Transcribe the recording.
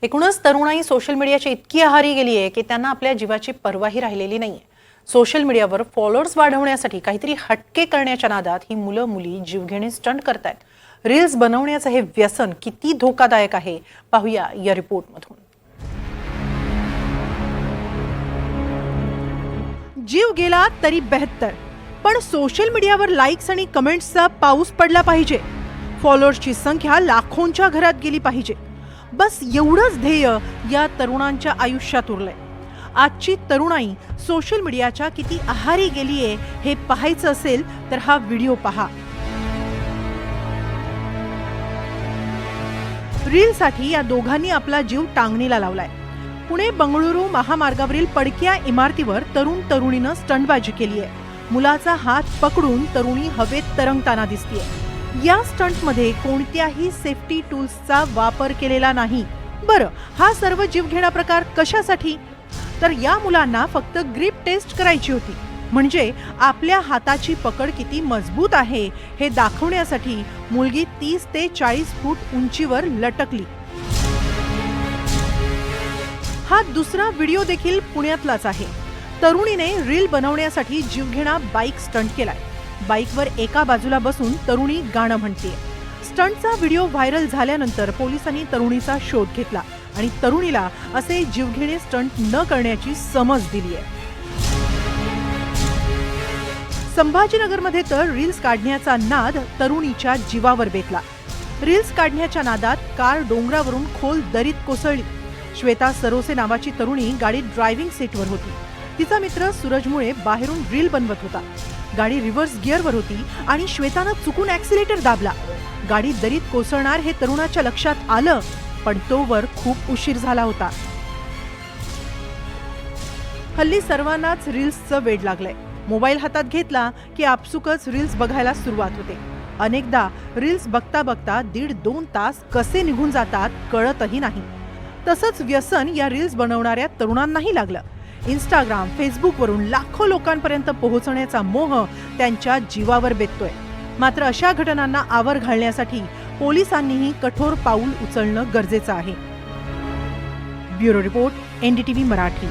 एकूणच तरुणाई सोशल मीडियाच्या इतकी आहारी गेली आहे की त्यांना आपल्या जीवाची पर्वाही राहिलेली नाहीये। सोशल मीडियावर फॉलोअर्स वाढवण्यासाठी काहीतरी हटके करण्याच्या नादात ही मुलं मुली जीवघेणे स्टंट करतायत। रील्स बनवण्याचं हे व्यसन किती धोकादायक आहे पाहूया या रिपोर्टमधून। जीव गेला तरी बेहत्तर, पण सोशल मीडियावर लाईक्स आणि कमेंट्सचा पाऊस पडला पाहिजे। फॉलोअर्सची संख्या लाखोंच्या घरात गेली पाहिजे। बस एवढंच ध्येय या तरुणांच्या आयुष्यात उरलंय। आजची तरुणाई सोशल मीडियाच्या किती आहारी गेलीये हे पाहायचं असेल तर हा व्हिडिओ पहा। रीलसाठी या दोघांनी आपला जीव टांगणीला लावलाय। पुणे बंगळुरू महामार्गावरील पडक्या इमारतीवर तरुण तरुणीनं स्टंटबाजी केली आहे। मुलाचा हात पकडून तरुणी हवेत तरंगताना दिसतेय। या स्टंटमध्ये कोणत्याही सेफ्टी टूल्सचा वापर केलेला नाही। बरं, हा सर्व जीवघेणा प्रकार कशासाठी? तर या मुलांना फक्त ग्रिप टेस्ट करायची होती, म्हणजे आपल्या हाताची पकड किती मजबूत आहे हे दाखवण्यासाठी मुलगी 30 ते 40 फूट उंचीवर लटकली। हा दुसरा व्हिडिओ देखील पुण्यातलाच आहे। तरुणीने रील बनवण्यासाठी जीवघेणा बाईक स्टंट केलाय। बाईकवर एका बाजूला बसून तरुणी गाणं म्हणतेय। स्टंटचा व्हिडिओ व्हायरल झाल्यानंतर पोलिसांनी तरुणीचा शोध घेतला आणि तरुणीला असे जीवघेणे स्टंट न करण्याची समज दिली आहे। संभाजीनगरमध्ये तर रील्स काढण्याचा नाद तरुणीच्या जीवावर बेतला। रील्स काढण्याच्या नादात कार डोंगरावरून खोल दरीत कोसळली। श्वेता सरोसे नावाची तरुणी गाडीत ड्रायव्हिंग सीटवर होती। तिचा मित्र सूरजमुळे बाहेरून रील बनवत होता। गाडी रिव्हर्स गिअरवर होती आणि श्वेतानं चुकून ॲक्सिलेटर दाबला। गाडी दरीत कोसळणार हे तरुणाच्या लक्षात आलं, पण तोवर खूप उशीर झाला होता। हल्ली सर्वांनाच रील्सचं वेड लागलंय। मोबाईल हातात घेतला की आपसुकच रील्स बघायला सुरुवात होते। अनेकदा रील्स बघता बघता 1.5-2 तास कसे निघून जातात कळतही नाही। तसंच व्यसन या रील्स बनवणाऱ्या तरुणांनाही लागलं। इंस्टाग्राम, फेसबुकवरून लाखो लोकांपर्यंत पोहोचण्याचा मोह त्यांच्या जीवावर बेततोय। मात्र अशा घटनांना आवर घालण्यासाठी पोलिसांनीही कठोर पाऊल उचलणं गरजेचं आहे। Bureau report, NDTV Marathi.